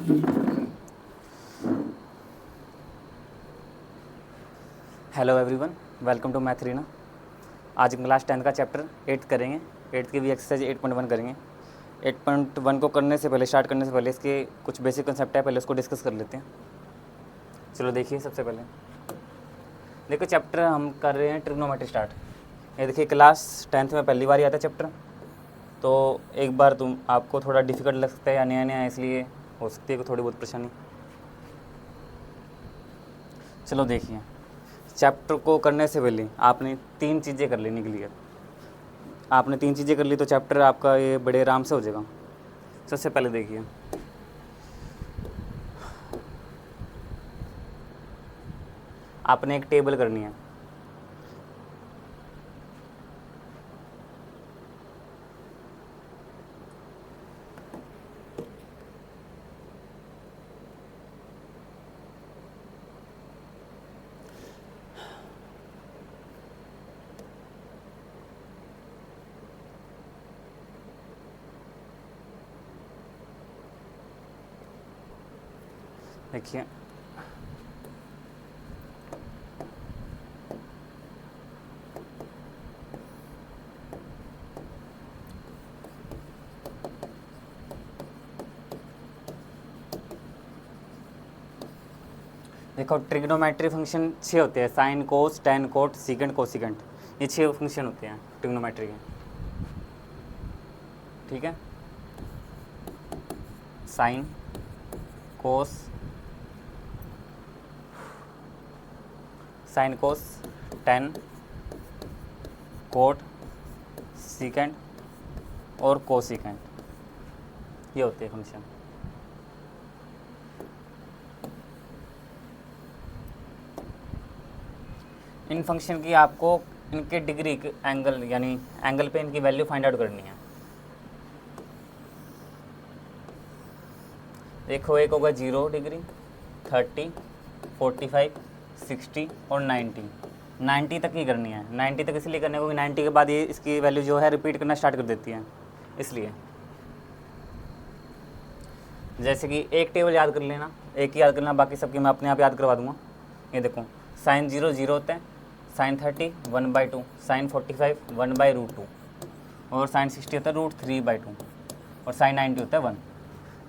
Hello everyone, welcome to math Reena. आज हम class 10 का चैप्टर 8 करेंगे। 8 की भी एक्सरसाइज 8.1 करेंगे। 8.1 को करने से पहले, स्टार्ट करने से पहले इसके कुछ बेसिक कंसेप्ट है, पहले उसको डिस्कस कर लेते हैं। चलो देखिए, सबसे पहले देखो चैप्टर हम कर रहे हैं ट्रिग्नोमेट्री स्टार्ट। ये देखिए क्लास 10th में पहली बार ही आता है चैप्टर, तो एक बार आपको थोड़ा डिफिकल्ट लग सकता है या नया नया, इसलिए हो सकती है थोड़ी बहुत परेशानी। चलो देखिए, चैप्टर को करने से पहले आपने 3 चीज़ें कर लेनी क्लियर। आपने 3 चीज़ें कर ली तो चैप्टर आपका ये बड़े आराम से हो जाएगा। सबसे पहले देखिए, आपने एक टेबल करनी है। देखिए देखो, ट्रिग्नोमेट्री फंक्शन 6 होते हैं, sine, cos, tan, cot, secant, cosecant. ये 6 फंक्शन होते हैं ट्रिग्नोमेट्री के। ठीक है, sine, cos, sine cos, tan, cot, secant और कोसिकेंट, ये होते हैं फंक्शन। इन फंक्शन की आपको इनके डिग्री एंगल, यानी एंगल पे इनकी वैल्यू फाइंड आउट करनी है। देखो, एक होगा 0 डिग्री, 30, 45, 60 और 90। 90 तक ही करनी है। 90 तक इसलिए करनी है क्योंकि 90 के बाद ये इसकी वैल्यू जो है रिपीट करना स्टार्ट कर देती है, इसलिए। जैसे कि एक टेबल याद कर लेना, एक ही याद करना, बाकी सबकी मैं अपने आप याद करवा दूंगा। ये देखो, साइन 0 0 होता है, साइन 30 1/2, साइन 45 1/√2 और साइन 60 होता है √3/2 और साइन 90 होता है 1।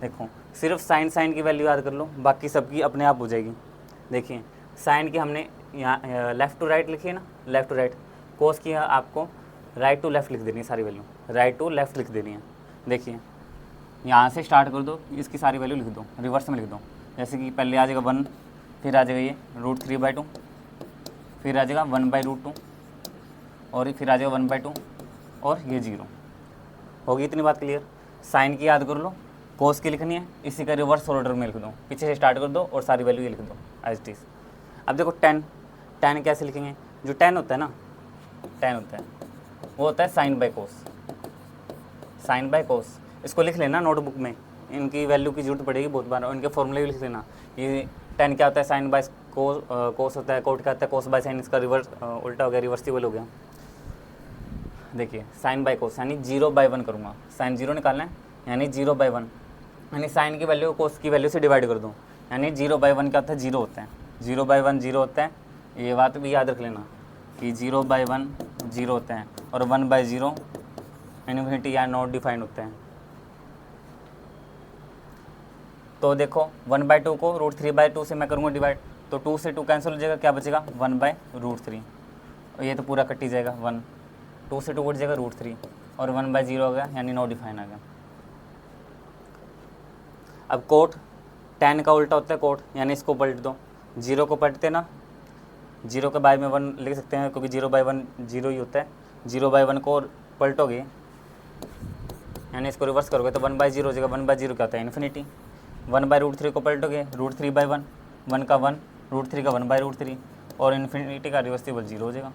देखो, सिर्फ साइन की वैल्यू याद कर लो, बाकी सबकी अपने आप हो जाएगी। देखिए, साइन की हमने यहाँ लेफ़्ट टू राइट लिखी है ना, लेफ़्ट टू राइट। कोस की आपको राइट टू लेफ़्ट लिख देनी है, सारी वैल्यू राइट टू लेफ़्ट लिख देनी है। देखिए, यहाँ से स्टार्ट कर दो, इसकी सारी वैल्यू लिख दो, रिवर्स में लिख दो। जैसे कि पहले आ जाएगा 1, फिर आ जाएगा ये √3/2, फिर आ जाएगा 1/√2 और फिर आ जाएगा 1/2 और ये 0। होगी इतनी बात क्लियर? साइन की याद कर लो, कोस की लिखनी है, इसी का रिवर्स ऑर्डर में लिख दो, पीछे से स्टार्ट कर दो और सारी वैल्यू ये लिख दो एज इट इज़। अब देखो, टेन कैसे लिखेंगे? जो टेन होता है ना, टेन होता है वो होता है sine by cos. Sine by cos इसको लिख लेना नोटबुक में, इनकी वैल्यू की जरूरत पड़ेगी बहुत बार, और इनके फॉर्मूले भी लिख लेना। ये टेन क्या होता है? साइन बाय कोस होता है। कोट क्या होता है? कोस बाय साइन। इसका रिवर्स उल्टा हो गया, रिवर्सिबल हो गया। देखिए, साइन बाय कोस यानी 0/1 करूँगा, साइन 0 निकालना है यानी 0/1, यानी साइन की वैल्यू कोस की वैल्यू से डिवाइड कर दो, यानी 0/1 क्या होता है? 0 होता है। 0/1 0 होता है, ये बात भी याद रख लेना कि 0/1 0 होता है और 1/0 इन्फिनिटी या नॉट डिफाइंड होता है। तो देखो, 1/2 को √3/2 से मैं करूँगा डिवाइड, तो 2 से 2 कैंसिल हो जाएगा, क्या बचेगा? 1/√3, और ये तो पूरा कट ही जाएगा। 1 2 से 2 कट जाएगा √3 और 1/0 आ गया, यानी नॉट डिफाइन आ गया। अब कोट, टेन का उल्टा होता है कोट, यानी इसको पलट दो। 0 को पलटते ना, 0 के बाय में 1 लिख सकते हैं क्योंकि 0/1 0 ही होता है। 0/1 को पलटोगे यानी इसको रिवर्स करोगे तो 1/0 हो जाएगा। 1/0 क्या होता है? इन्फिनिटी। 1/√3 को पलटोगे, √3/1, 1 का 1, √3 का 1/√3 और इन्फिनिटी का रिवर्सिबल 0 हो जाएगा।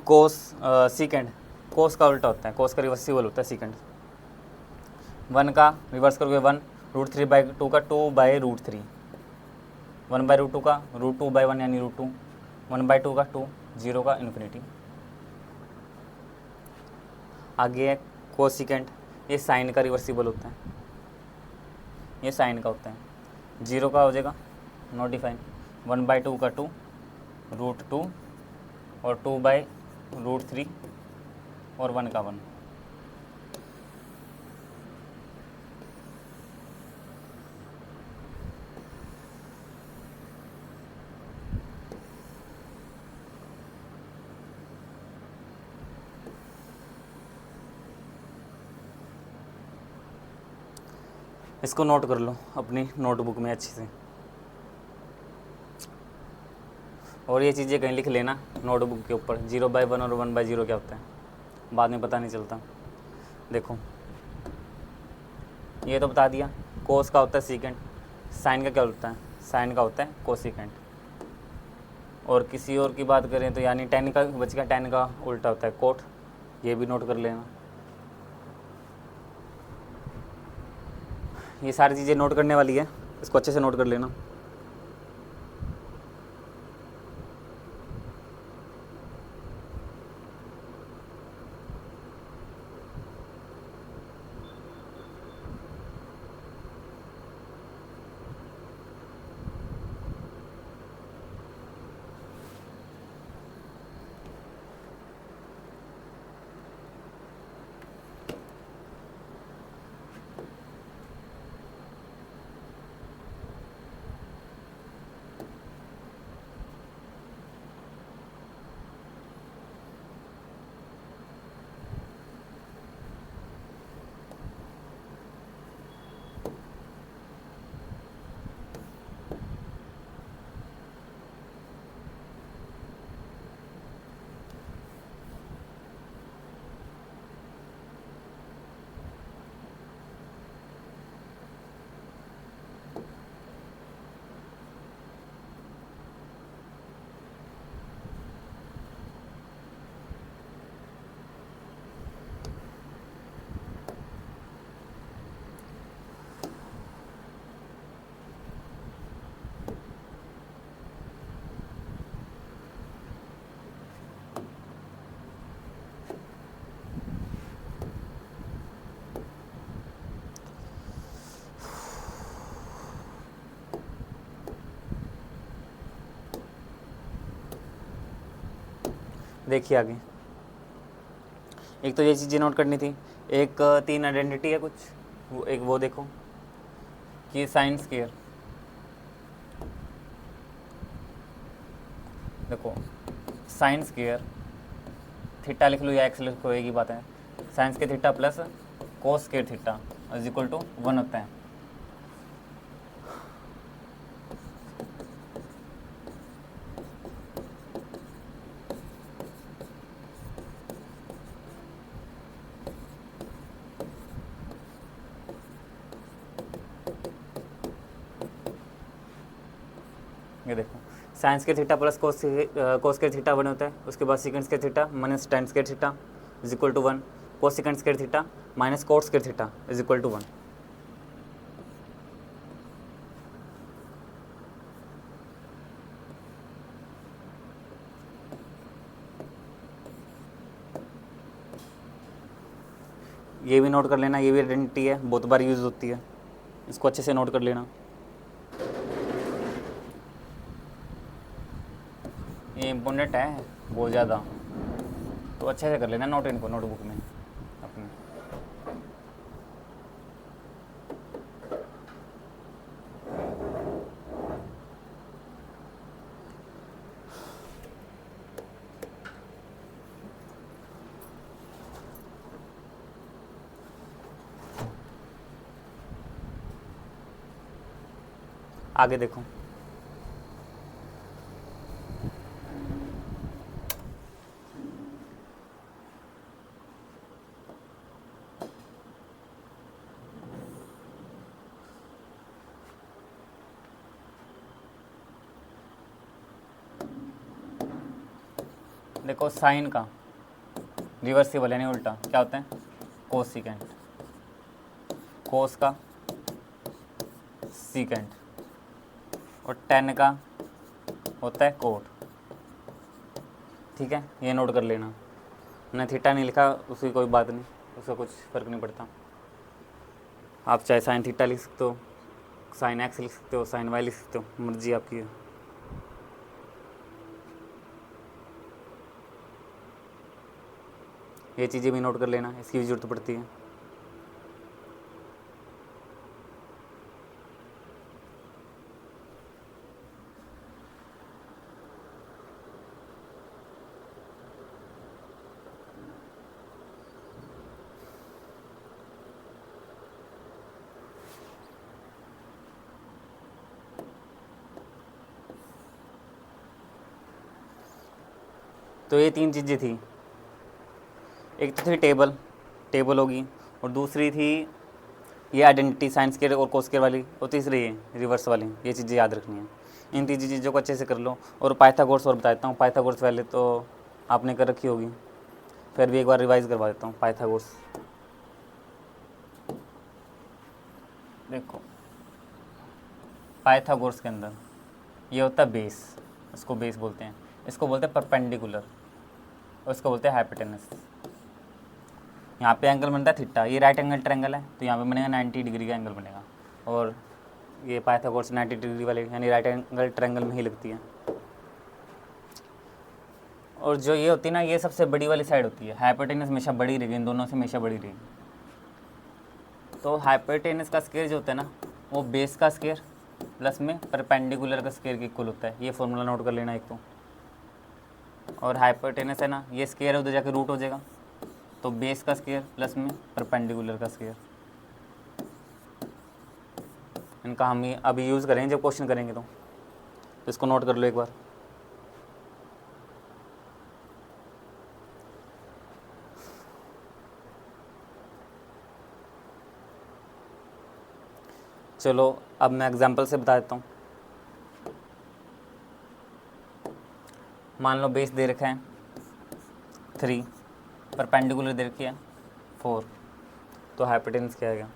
कोस सीकेंड, कोस का उल्टा होता है, कोस का रिवर्सिबल होता है सीकेंड। 1 का रिवर्स करोगे 1, √3/2 का 2/√3, 1/√2 का √2/1 यानी √2, 1/2 का 2, 0 का इन्फिनिटी। आगे है कोसिकेंट, ये साइन का रिवर्सिबल होता है। ये साइन का होता है। 0 का हो जाएगा नॉट डिफाइन, 1/2 का 2, √2 और 2/√3 और 1 का 1। इसको नोट कर लो अपनी नोटबुक में अच्छे से, और ये चीज़ें कहीं लिख लेना नोटबुक के ऊपर। 0/1 और 1/0 क्या होता है, बाद में पता नहीं चलता। देखो ये तो बता दिया। कोस का होता है सीकेंट, साइन का क्या होता है, साइन का होता है कोसिकेंट। और किसी और की बात करें तो यानी टेन का बच गया, टेन का उल्टा होता है कोट, ये भी नोट कर लेना। ये सारी चीज़ें नोट करने वाली है, इसको अच्छे से नोट कर लेना। देखिए आगे, एक तो ये चीज़ें नोट करनी थी। एक 3 आइडेंटिटी है कुछ, एक वो देखो कि साइन स्क्वायर, देखो साइन स्क्वायर थीटा लिख लो या एक्स लिख लो, एक ही बात है। Sine square theta plus cos square theta is equal to 1 होता है। ये देखो साइंस के थीटा प्लस कोस के थीटा 1 होता है, उसके बाद सीकेंड के थीटा माइनस टेन के theta is equal to 1, cos second के थीटा माइनस कोट्स के थीटा इज इक्वल टू 1। ये भी नोट कर लेना, ये भी आइडेंटिटी है, बहुत बार यूज़ होती है, इसको अच्छे से नोट कर लेना। ये इम्पोर्टेंट है बहुत ज़्यादा, तो अच्छे से कर लेना नोट इनको नोटबुक में अपने। आगे देखो, देखो साइन का रिवर्सिबल यानी उल्टा क्या होता है, कोस सीकेंट, कोस का सीकेंट, और टेन का होता है कोट। ठीक है, ये नोट कर लेना। मैंने थीटा नहीं लिखा, उसकी कोई बात नहीं, उसका कुछ फ़र्क नहीं पड़ता, आप चाहे साइन थीटा लिख सकते हो साइन एक्स लिख सकते हो, साइन वाई लिख सकते हो, मर्जी आपकी है। ये चीज़ें भी नोट कर लेना, इसकी भी ज़रूरत पड़ती है। तो ये 3 चीज़ें थी। एक तो थी टेबल, टेबल होगी, और दूसरी थी ये आइडेंटिटी साइन स्क्वायर और कोस स्क्वायर वाली, और तीसरी ये रिवर्स वाली। ये चीज़ें याद रखनी है। इन 3 चीज़ों को अच्छे से कर लो। और पाइथागोरस और बता देता हूँ। पाइथागोरस पहले तो आपने कर रखी होगी, फिर भी एक बार रिवाइज करवा देता हूँ। पाइथागोरस देखो, पाइथागोरस के अंदर ये होता है बेस, इसको बेस बोलते हैं, इसको बोलते हैं परपेंडिकुलर, और इसको बोलते हैं हाइपोटेनस। यहाँ पे एंगल बनता है थीटा, ये राइट एंगल ट्रायंगल है तो यहाँ पे बनेगा 90 डिग्री का एंगल बनेगा। और ये पाइथागोरस 90 डिग्री वाले यानी राइट एंगल ट्रायंगल में ही लगती है। और जो ये होती है ना, ये सबसे बड़ी वाली साइड होती है। हाइपोटेनस हमेशा बड़ी रहेगी, इन दोनों से हमेशा बड़ी रहेगी। तो हाइपोटेनस का स्क्वायर जो होता है ना, वो बेस का स्क्वायर प्लस में परपेंडिकुलर का स्क्वायर के इक्वल होता है। ये फॉर्मूला नोट कर लेना एक तो। और हाइपोटेनस है ना, ये स्क्वायर है, उधर जाकर रूट हो जाएगा। तो बेस का स्क्वायर प्लस में परपेंडिकुलर का स्क्वायर, इनका हम अभी यूज़ करेंगे जब क्वेश्चन करेंगे। तो इसको नोट कर लो एक बार। चलो अब मैं एग्जांपल से बता देता हूँ। मान लो बेस दे रखा है 3, परपेंडिकुलर दे रखी है 4, तो हाइपोटेनस क्या आएगा?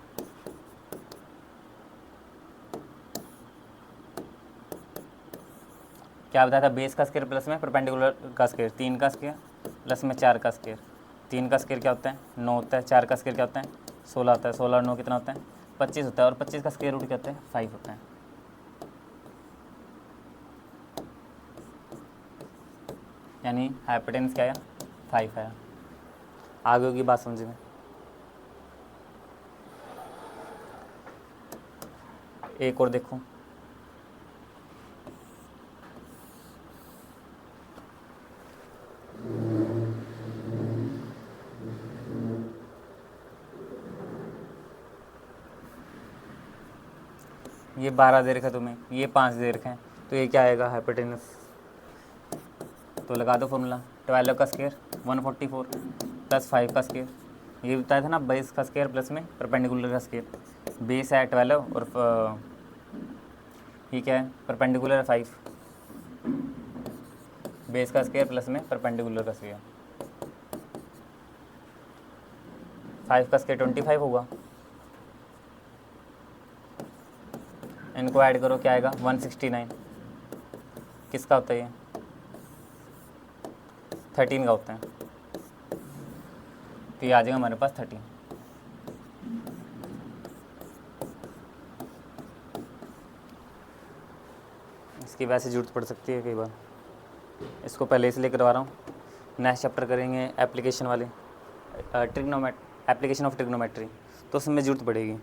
क्या बताया था? बेस का स्क्वायर प्लस में परपेंडिकुलर का स्क्वायर, 3 का स्क्वायर प्लस में 4 का स्क्वायर। 3 का स्क्वायर क्या होता है? 9 होता है। 4 का स्क्वायर क्या होता है? 16 होता है। 16 और 9 कितना होता है? 25 होता है। और 25 का स्क्वायर रूट क्या होता है? 5 होता है। यानी हाइपोटेनस क्या आया? 5 आया। आगे होगी बात समझ में। एक और देखो, ये 12 दे रखा है तुम्हें, ये 5 दे रखे हैं, तो ये क्या आएगा हाइपोटेनस? तो लगा दो फॉर्मूला। 12 का स्क्वायर 144 प्लस 5 का स्क्वायर, ये बताया था ना, बेस का स्क्वायर प्लस में परपेंडिकुलर का स्क्वायर। बेस है 12 और ये क्या है? परपेंडिकुलर है 5। बेस का स्क्वायर प्लस में परपेंडिकुलर का स्क्वायर, 5 का स्क्वायर 25 होगा। इनको ऐड करो, क्या आएगा? 169। किसका होता है ये? 13 का होता है। तो ये आ जाएगा हमारे पास 13। इसकी वैसे जरूरत पड़ सकती है कई बार, इसको पहले इसलिए करवा रहा हूँ। नेक्स्ट चैप्टर करेंगे एप्लीकेशन वाले, एप्लीकेशन ऑफ ट्रिग्नोमेट्री, तो उसमें ज़रूरत पड़ेगी।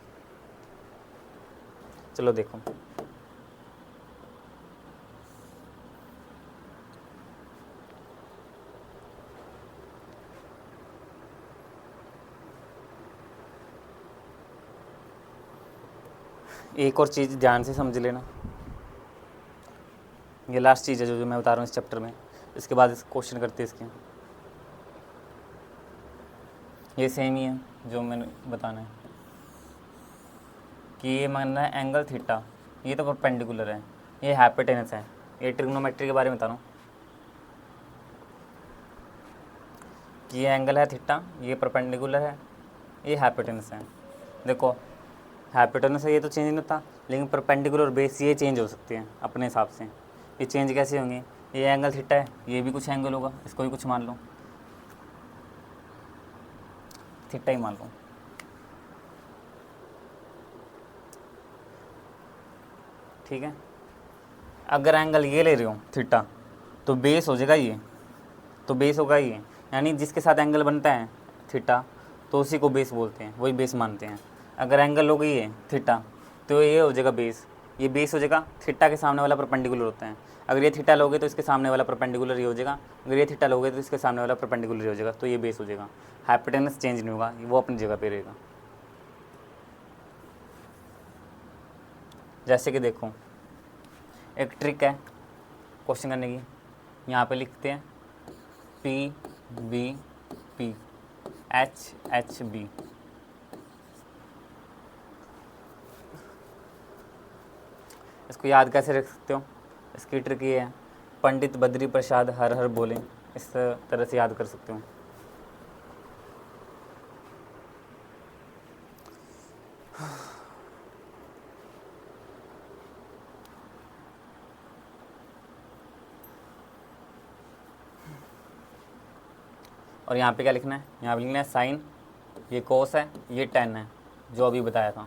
चलो देखो, एक और चीज़ ध्यान से समझ लेना। ये लास्ट चीज़ है जो मैं बता रहा हूँ इस चैप्टर में। इसके बाद इस क्वेश्चन करते हैं इसके। ये सेम ही है जो मैंने बताना है कि ये मानना है एंगल थीटा, ये तो परपेंडिकुलर है, ये हाइपोटेनस है। ये ट्रिग्नोमेट्री के बारे में बता रहा हूँ कि ये एंगल है थीटा, ये परपेंडिकुलर है, ये हाइपोटेनस है। देखो हाइपोटेनस है, ये तो चेंज नहीं होता, लेकिन परपेंडिकुलर और बेस ये चेंज हो सकते हैं अपने हिसाब से। ये चेंज कैसे होंगे? ये एंगल थीटा है, ये भी कुछ एंगल होगा, इसको भी कुछ मान लो, थीटा ही मान लो। ठीक है। अगर एंगल ये ले रही हूँ थीटा, तो बेस हो जाएगा ये, तो बेस होगा ये, यानी जिसके साथ एंगल बनता है थीटा तो उसी को बेस बोलते हैं, वही बेस मानते हैं। अगर एंगल हो गई है थीटा तो ये हो जाएगा बेस, ये बेस हो जाएगा, थीटा के सामने वाला परपेंडिकुलर होता है। अगर ये थीटा लोगे तो इसके सामने वाला परपेंडिकुलर ये हो जाएगा, अगर ये थीटा लोगे तो इसके सामने वाला परपेंडिकुलर ये हो जाएगा, तो ये बेस हो जाएगा। हाइपोटेनस चेंज नहीं होगा, वो अपनी जगह पे रहेगा। जैसे कि देखो एक ट्रिक है क्वेश्चन करने की, यहाँ पे लिखते हैं P B P H H B. इसको याद कैसे रख सकते हो, इसकी ट्रिक ये है, पंडित बद्री प्रसाद हर हर बोले, इस तरह से याद कर सकते हो। और यहाँ पे क्या लिखना है, यहाँ पे लिखना है साइन, ये कोस है, ये टेन है, जो अभी बताया था।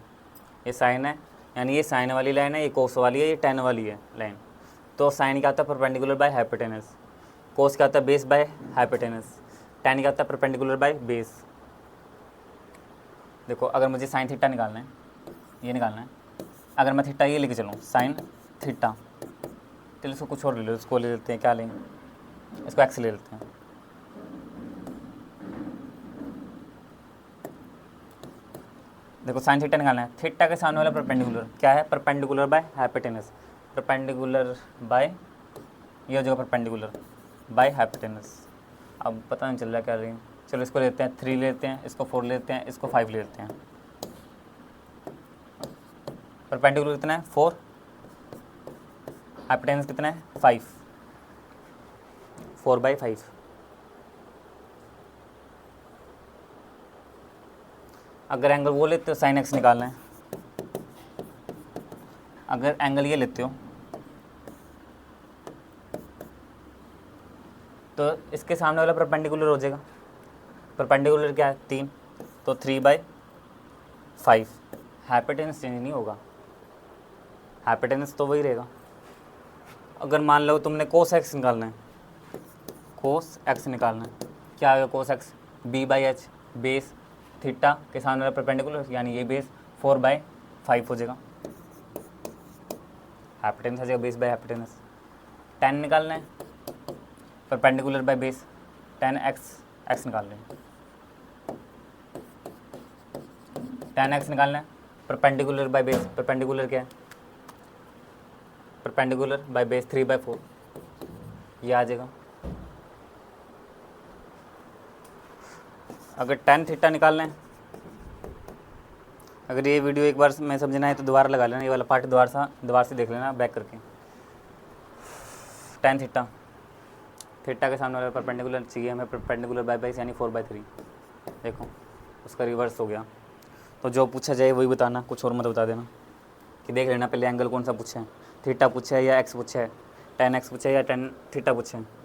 ये साइन है, यानी ये साइन वाली लाइन है, ये कोस वाली है, ये टेन वाली है लाइन। तो साइन क्या होता है, परपेंडिकुलर बाय हाइपोटेनस। कोस क्या होता है, बेस बाय हाइपोटेनस। टेन क्या होता है, परपेंडिकुलर बाय बेस। देखो अगर मुझे साइन थीटा निकालना है, ये निकालना है, अगर मैं थीटा ये लेके चलूँ साइन थीटा, चलो इसको कुछ और ले लो, इसको ले लेते हैं, क्या लें, इसको एक्स ले लेते हैं। देखो साइन थीटा निकालना है, थीटा के सामने वाला परपेंडिकुलर क्या है, perpendicular by hypotenuse, perpendicular by, ये हो जाएगा परपेंडिकुलर बाय हाइपोटेनस। अब पता नहीं चल रहा क्या रही, चलो इसको लेते हैं 3 लेते हैं, इसको 4 लेते हैं, इसको 5 लेते हैं। परपेंडिकुलर कितना है 4, हाइपोटेनस कितना है 5, 4/5। अगर एंगल वो लेते हो साइन एक्स निकालना है, अगर एंगल ये लेते हो तो इसके सामने वाला परपेंडिकुलर हो जाएगा, परपेंडिकुलर क्या है 3, तो 3/5। हाइपोटेनस चेंज नहीं होगा, हाइपोटेनस तो वही रहेगा। अगर मान लो तुमने कोस एक्स निकालना है, कोस एक्स निकालना है, क्या आएगा cos x, b/h, base theta के सामने वाला परपेंडिकुलर, यानी ये बेस 4/5 हो जाएगा, हाइपोटेनस आ जाएगा बेस बाय हाइपोटेनस। टेन निकालना है, परपेंडिकुलर बाय बेस, 10x निकाल लें, 10x निकालना है, परपेंडिकुलर बाय बेस, परपेंडिकुलर क्या है, परपेंडिकुलर बाय बेस 3/4, ये आ जाएगा। अगर tan थीटा निकालना है, अगर ये वीडियो एक बार में समझना है तो दोबारा लगा लेना, ये वाला पार्ट दोबारा से देख लेना बैक करके। tan थीटा, थीटा के सामने वाला परपेंडिकुलर चाहिए हमें, परपेंडिकुलर बाय बेस यानी 4/3। देखो उसका रिवर्स हो गया, तो जो पूछा जाए वही बताना, कुछ और मत बता देना। कि देख लेना पहले एंगल कौन सा पूछा है, थीटा पूछा है या एक्स पूछा है, tan x पूछा है या tan थीटा पूछा है।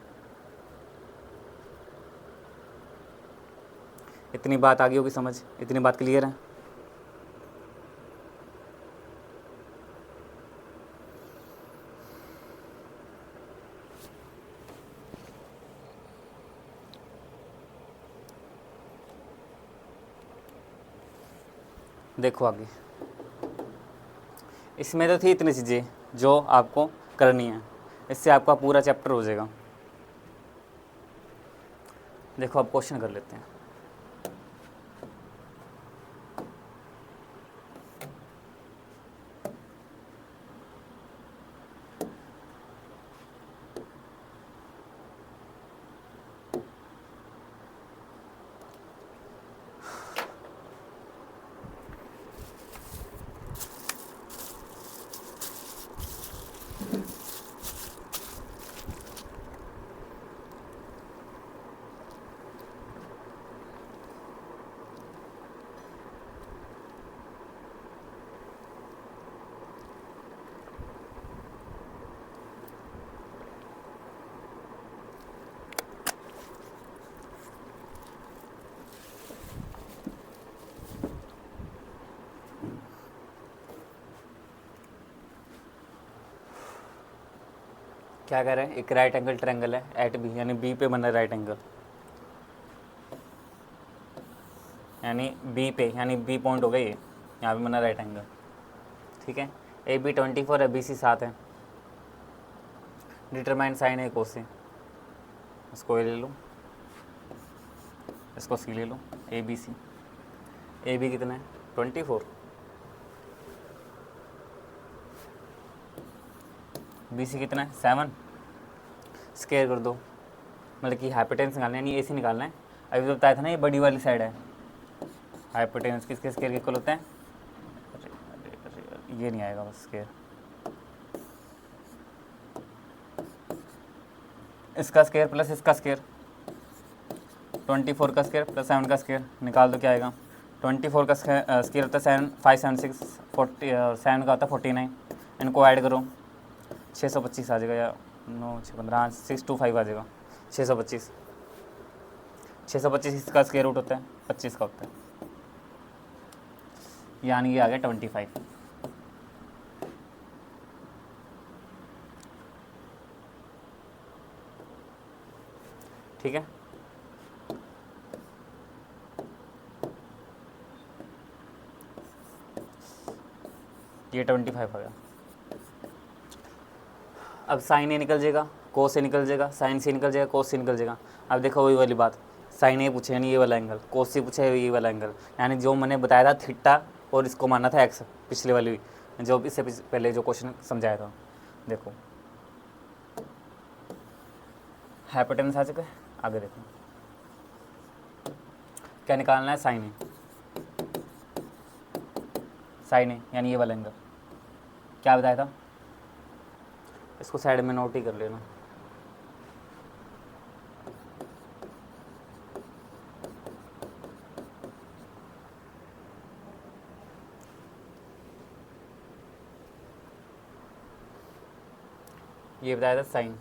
इतनी बात आ गई होगी समझ, इतनी बात क्लियर है। देखो आगे, इसमें तो थी इतनी चीज़ें जो आपको करनी है, इससे आपका पूरा चैप्टर हो जाएगा। देखो अब क्वेश्चन कर लेते हैं। क्या कह रहे हैं, एक राइट एंगल ट्रायंगल है एट बी, यानी बी पे बना राइट एंगल, यानी बी पे, यानी बी पॉइंट हो गया ये, यहाँ पे बना राइट एंगल, ठीक है। ए बी 24 है, बी सी 7 है। डिटरमाइन साइन ए कोस से, इसको ए ले लो, इसको सी ले लो, A B C. A B कितना है 24, बी सी कितना है 7, स्केयर कर दो, मतलब कि हाइपोटेन्स निकालना है, यानी ए सी निकालना है। अभी तो बताया था ना ये बड़ी वाली साइड है, हाइपोटेन्स किसके स्केयर के इक्वल होते हैं, ये नहीं आएगा बस स्केयर, इसका स्केयर प्लस इसका स्केयर, 24 का स्केयर प्लस 7 का स्केयर, निकाल दो क्या आएगा। 24 का स्केयर होता है 7, 5 7 6 40, 7 का होता है 49, इनको ऐड करो 625 आ जाएगा, या 9 6 15 625 आ जाएगा, 625। 625 इसका स्केयर रूट होता है, 25 का होता है, यानी ये आ गया 25। ठीक है, ये 25 आ गया। अब साइन ए निकल जाएगा, कोस से निकल जाएगा, साइन से निकल जाएगा, कोस से निकल जाएगा। अब देखो वही वाली बात, साइन ए पूछे यानी ये वाला एंगल, कोस से पूछे ये वाला एंगल, यानी जो मैंने बताया था थीटा और इसको मानना था एक्स, पिछले वाली जो इससे पहले जो क्वेश्चन समझाया था। देखो हाइपोटेनस आ चुका है, आगे देखो क्या निकालना है, साइन ए, साइन ए यानी ये वाला एंगल, क्या बताया था, इसको साइड में नोट ही कर लेना। ये बताया था साइन,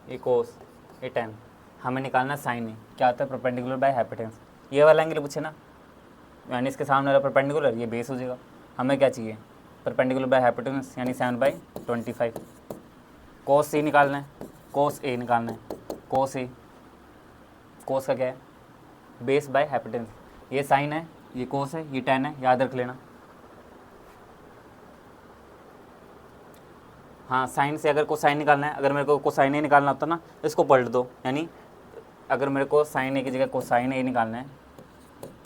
ये कोस, ये टेन, हमें निकालना साइन ए, क्या आता है परपेंडिकुलर बाय हाइपोटेनस, ये वाला एंगल पूछे ना, यानी इसके सामने वाला परपेंडिकुलर, ये बेस हो जाएगा। हमें क्या चाहिए, परपेंडिकुलर बाय हाइपोटेनस यानी 7/25। कोस सी निकालना है, कोस ए निकालना है, कोस ए, कोस का क्या है, बेस बाय हाइपोटेनस, ये साइन है, ये कोस है, ये टेन है, याद रख लेना। हाँ, साइन से अगर कोसाइन निकालना है, अगर मेरे को कोसाइन ए निकालना होता ना, इसको पलट दो, यानी अगर मेरे को साइन ए की जगह कोसाइन ए निकालना है,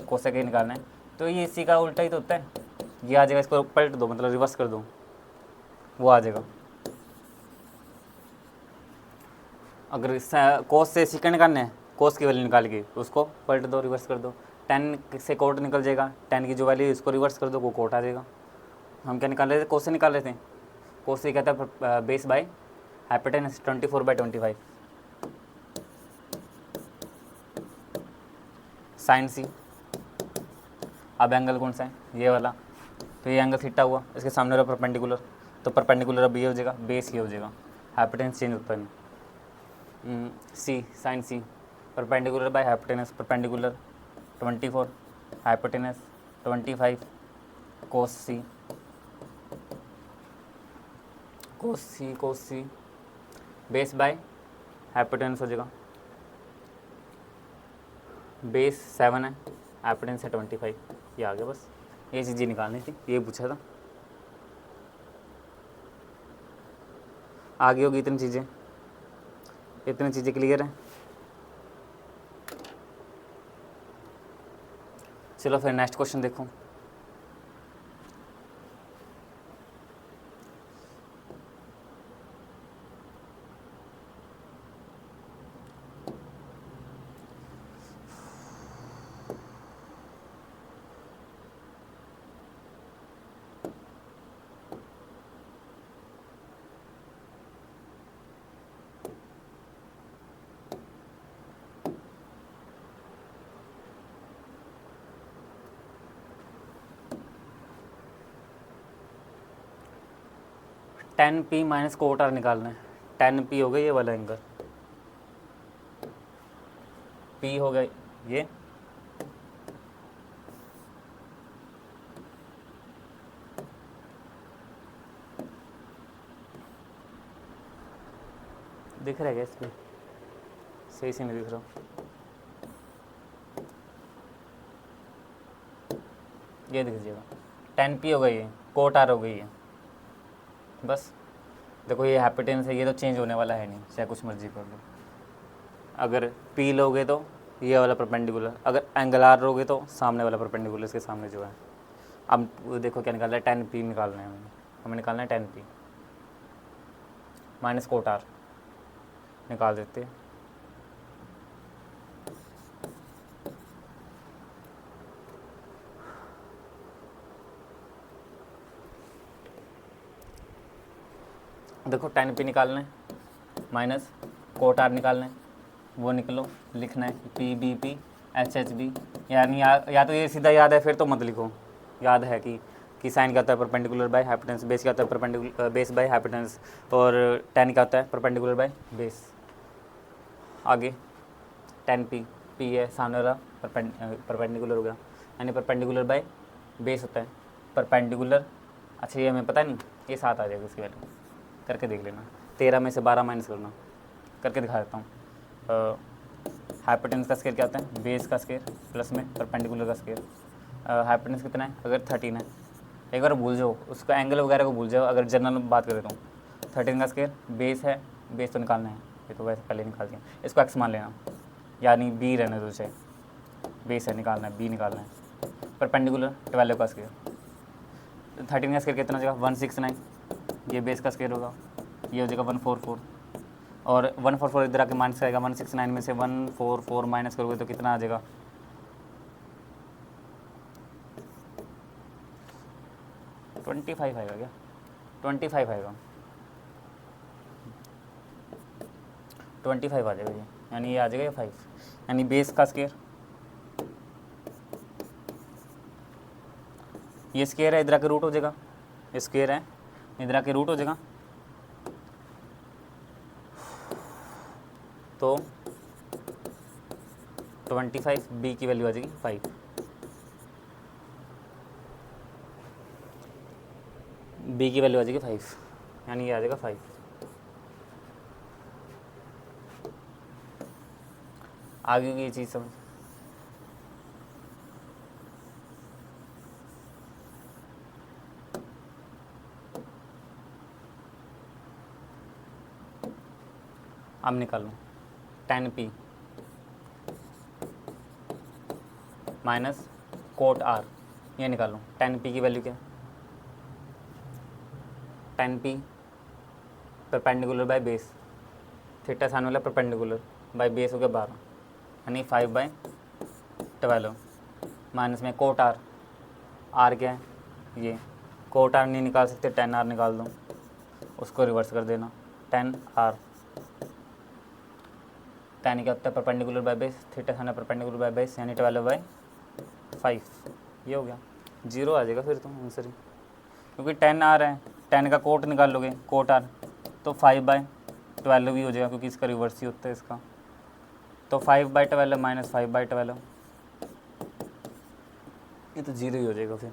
कोसेक ए निकालना है, तो ये इसी का उल्टा ही तो होता है, ये आ जाएगा, इसको पलट दो, मतलब रिवर्स कर दो, वो आ जाएगा। अगर कोस से सीकंड निकालना है, कोस की वैल्यू निकाल के उसको पलट दो, रिवर्स कर दो, टेन से कोट निकल जाएगा, टेन की जो वैल्यू है इसको रिवर्स कर दो, वो कोट आ जाएगा। हम क्या निकाल रहे थे, कोस से निकाल रहे थे, कोस से कहता है बेस बाय हाइपोटेनस 24/25, साइन सी। अब एंगल कौन सा है, ये वाला, तो ये एंगल थीटा हुआ, इसके सामने वाला परपेंडिकुलर, तो परपेंडिकुलर अब ये हो जाएगा, बेस ये हो जाएगा, हाइपोटेनस चेंज होता है। C, sine C, perpendicular by hypotenuse, perpendicular 24, hypotenuse 25, cos C, cos C, cos C, base by hypotenuse हो जाएगा, बेस 7 है, हाइपोटेनस है 25, ये आ गया। बस ये चीज़ें निकालनी थी, ये पूछा था, आगे होगी इतनी चीज़ें, इतनी चीज़ें क्लियर हैं। चलो फिर नेक्स्ट क्वेश्चन देखो। Tan P minus cot R निकालना है, टेन पी हो गया ये वाला एंगल, पी हो गया ये, दिख रहा है क्या इस पर? सही से नहीं दिख रहा। ये दिख जाएगा, 10p हो गई है, कोट आर हो गई है। बस देखो ये हैपिटेंस है, ये तो चेंज होने वाला है नहीं, चाहे कुछ मर्जी कर लो। अगर p लोगे तो ये वाला परपेंडिकुलर, अगर एंगल आर लोगे तो सामने वाला परपेंडिकुलर इसके सामने जो है। अब देखो क्या निकालना है, 10p निकालना है हमें निकालना है 10p माइनस कोट आर निकाल देते हैं। देखो 10p निकालना है माइनस कोट आर निकालना है, वो निकलो लिखना है PBP HHB, यानी या तो ये सीधा याद है फिर तो मत लिखो, याद है कि साइन क्या होता है परपेंडिकुलर बाय हाइपोटेनस, बेस क्या होता है परपेंडिकुलर बेस बाय हाइपोटेनस, और टेन क्या होता है परपेंडिकुलर बाय बेस। आगे 10p p है सामने वाला परपेंडिकुलर हो गया, यानी परपेंडिकुलर बाय बेस होता है परपेंडिकुलर। अच्छा ये हमें पता नहीं, ये 7 आ जाएगा इसकी वैल्यू, करके देख लेना। 13 में से 12 माइनस करना, करके दिखा देता हूँ। हाइपोटेनस का स्केयर क्या होता है, बेस का स्केयर प्लस में परपेंडिकुलर का स्केयर। हाइपोटेनस कितना है, अगर 13 है, एक बार भूल जाओ उसका एंगल वगैरह को भूल जाओ, अगर जनरल में बात करें तो 13 का स्केयर बेस है, बेस तो निकालना है, ये तो वैसे पहले निकाल दिया, इसको एक्स मान लेना, यानी बी रहने दो, चाहे बेस है निकालना है, बी निकालना है। परपेंडिकुलर 12 का स्केयर, 13 का स्केयर कितना हो जाएगा 169, ये बेस का स्केयर होगा, ये हो जाएगा 144, और 144 इधर आके माइनस आएगा, 169 में से 144 माइनस करोगे तो कितना आ जाएगा 25 आएगा क्या, 25 आएगा, 25 आ जाएगा ये, यानी ये आ जाएगा 5, यानी बेस का स्केयर, ये स्केयर है इधर आके रूट हो जाएगा, ये स्केयर है इधर आके रूट हो जाएगा, तो 25 बी की वैल्यू आ जाएगी 5, बी की वैल्यू आ जाएगी 5, यानी ये आ जाएगा 5। आगे की ये चीज़ समझ, अब निकालो 10p माइनस कोट आर, ये निकालो 10p की वैल्यू क्या, 10p perpendicular by base, theta सामने वाला परपेंडिकुलर बाय बेस हो गया 12, यानी 5/12 माइनस में कोट आर, आर क्या है ये, कोट आर नहीं निकाल सकते 10r निकाल दो, उसको रिवर्स कर देना 10r, 10 क्या होता है परपेंडिकुलर बाय बेस, थीटा सामने परपेंडिकुलर बाय बेस, यानी 12/5, ये हो गया, 0 आ जाएगा फिर तो आंसर ही, क्योंकि 10r है, 10 का कोट निकाल लोगे कोट आर तो 5/12 भी हो जाएगा, क्योंकि इसका रिवर्स ही होता है इसका, तो 5/12 माइनस 5/12, ये तो 0 ही हो जाएगा फिर।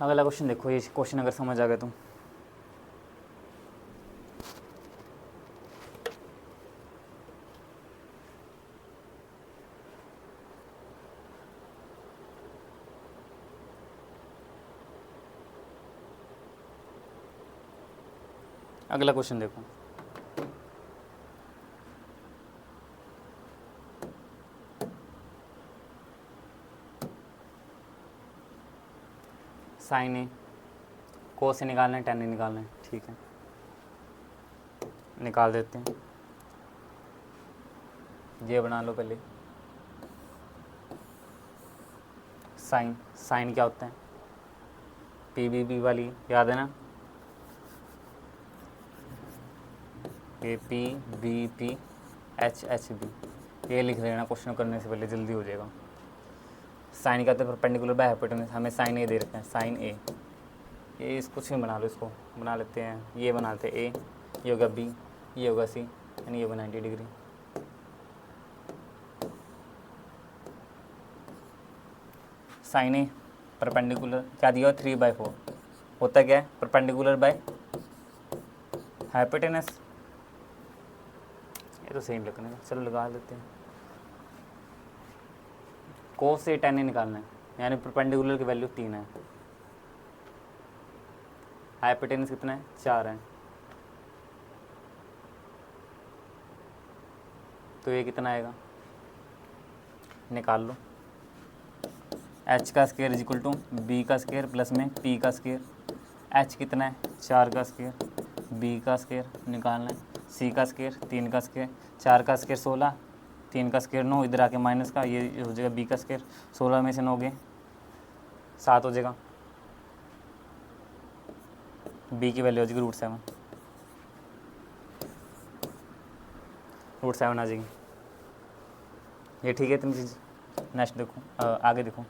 अगला क्वेश्चन देखो, ये क्वेश्चन अगर समझ आ गया तो अगला क्वेश्चन देखो, साइन ए को से निकालना है, टेन ए निकालना है, ठीक है निकाल देते हैं, ये बना लो पहले, साइन, साइन क्या होता है PBB वाली याद है ना, PBP HHB, ये लिख लेना क्वेश्चन करने से पहले, जल्दी हो जाएगा। साइन क्या होता है परपेंडिकुलर बाय हाइपोटेनस, हमें साइन ए दे रखे हैं, साइन ए, ये इस कुछ भी बना लो, इसको बना लेते हैं, ये बनाते हैं ए, ये होगा बी, ये होगा सी, यानी ये होगा 90 डिग्री। साइन ए परपेंडिकुलर क्या दिया हुआ 3/4 होता क्या है, परपेंडिकुलर बाय हाइपोटेनस। ये तो सेम लगने का, चलो लगा लेते हैं। कोस से tan ए निकालना है, यानी परपेंडिकुलर की वैल्यू 3 है, हाइपोटेनस कितना है 4 है, तो ये कितना आएगा निकाल लो। h का square is equal to B का स्क्वायर प्लस में p का स्क्वायर। h कितना है 4 का स्क्वायर, b का स्क्वायर निकालना है, c का स्क्वायर 3 का स्क्वायर, 4 का स्क्वायर 16, 3 का स्क्वायर 9, इधर आके माइनस का, ये हो जाएगा b का स्क्वायर, 16 में से 9 गए 7 हो जाएगा, b की वैल्यू हो जाएगी √7, √7 आ जाएगी। ये ठीक है इतनी चीज़। नेक्स्ट देखो, आगे देखो।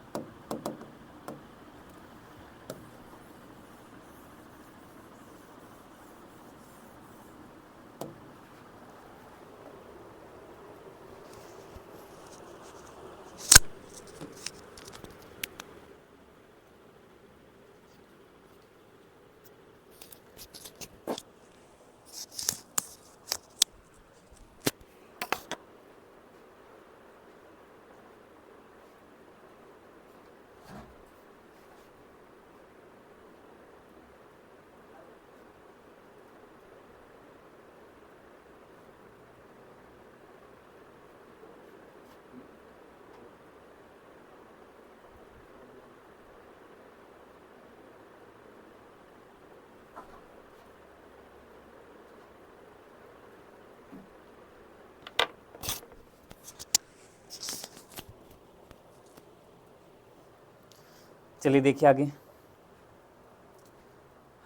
चलिए देखिए आगे,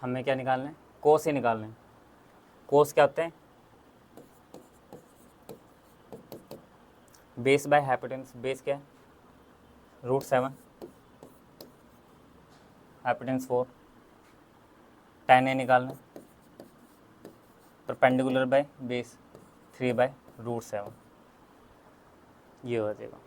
हमें क्या निकालना है, कोस ही निकालना है। कोस क्या होता है, बेस बाय हाइपोटेनस। बेस क्या है √7, हाइपोटेनस 4, tan ए निकालना है, परपेंडिकुलर बाय बेस 3/√7, ये हो जाएगा।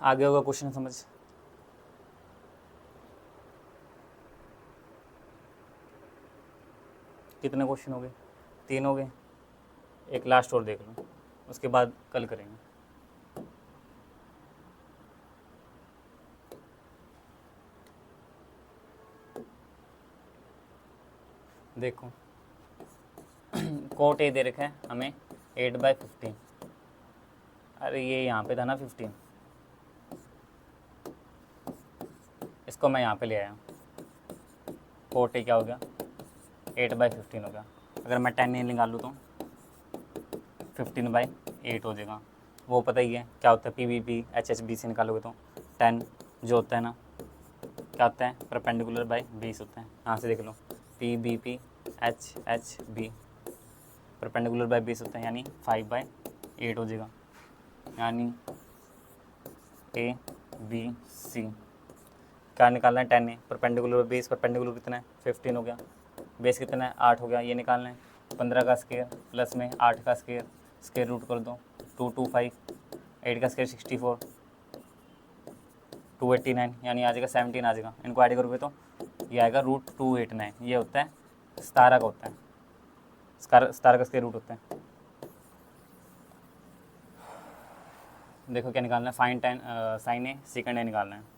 आगे होगा क्वेश्चन समझ। कितने क्वेश्चन हो गए, 3 हो गए, एक लास्ट और देख लो, उसके बाद कल करेंगे। देखो कोट ए दे रखा है हमें 8/15, अरे ये यहाँ पे था ना 15, इसको मैं यहाँ पे ले आया, कोट ए क्या हो गया 8/15 हो गया। अगर मैं tan ए निकालूँ तो 15/8 हो जाएगा। वो पता ही है क्या होता है, PVP HHB से निकालोगे तो tan जो होता है ना क्या होता है, परपेंडिकुलर बाय बेस होता है। यहाँ से देख लो PBP HHB perpendicular by base होता है, यानी 5/8 हो जाएगा, यानी ABC। क्या निकालना है, tan ए परपेंडिकुलर बेस, परपेंडिकुलर कितना है 15 हो गया, बेस कितना है 8 हो गया, ये निकालना है 15 का स्क्वायर प्लस में 8 का स्क्वायर, स्क्वायर रूट कर दो 225, 8 का स्क्वायर 64, 289, यानी आ जाएगा 17 आ जाएगा। इनको ऐड करोगे तो ये आएगा √289, ये होता है 17 का होता है, 17 का स्क्वायर रूट होता है। देखो क्या निकालना है, find tan sine A second A निकालना है।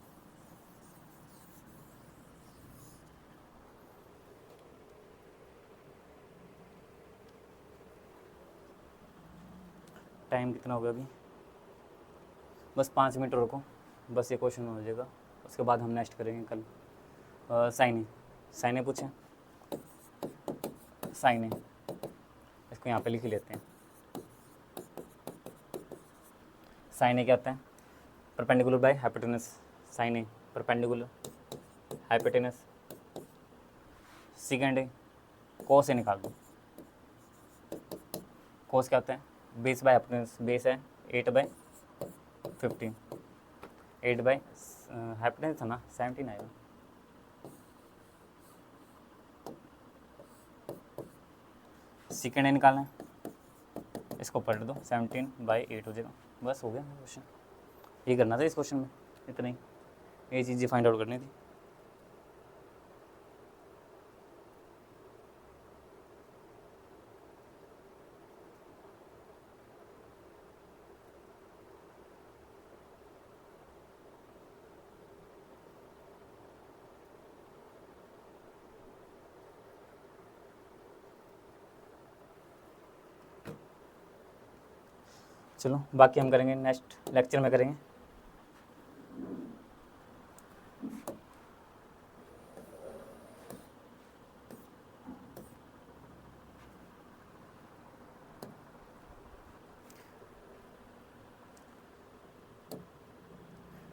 टाइम कितना हो गया अभी, बस 5 मिनट रुको, बस ये क्वेश्चन हो जाएगा, उसके बाद हम नेक्स्ट करेंगे कल। साइन ए पूछें, साइन ए इसको यहाँ पे लिख लेते हैं। साइन ए क्या होता है, perpendicular by hypotenuse, sine A perpendicular hypotenuse, sec A cos A निकाल दो, कोस क्या होता है, बेस बाय हैप्टेंस, बेस है 8/15, 8 बाई हैप्टेंस था ना 17 आएगा, सेकेंड निकालना है, इसको पलट दो 17/8 हो जाएगा, बस हो गया क्वेश्चन। ये करना था इस क्वेश्चन में, इतना ही, ये चीज़ें फाइंड आउट करनी थी। चलो बाकी हम करेंगे नेक्स्ट लेक्चर में करेंगे।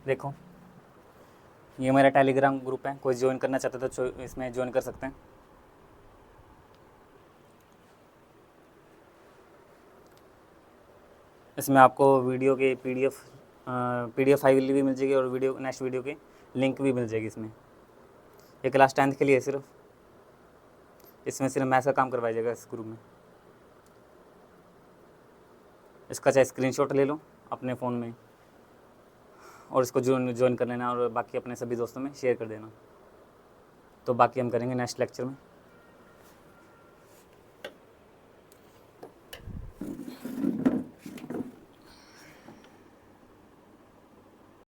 देखो ये मेरा टेलीग्राम ग्रुप है, कोई ज्वाइन करना चाहता तो इसमें ज्वाइन कर सकते हैं। इसमें आपको वीडियो के पीडीएफ फाइल भी मिल जाएगी और वीडियो नेक्स्ट वीडियो की लिंक भी मिल जाएगी। इसमें ये क्लास 10th के लिए है सिर्फ, इसमें सिर्फ मैथ्स का काम करवाया जाएगा इस ग्रुप में। इसका चाहे स्क्रीनशॉट ले लो अपने फ़ोन में और इसको ज्वाइन कर लेना और बाकी अपने सभी दोस्तों में शेयर कर देना। तो बाकी हम करेंगे नेक्स्ट लेक्चर में।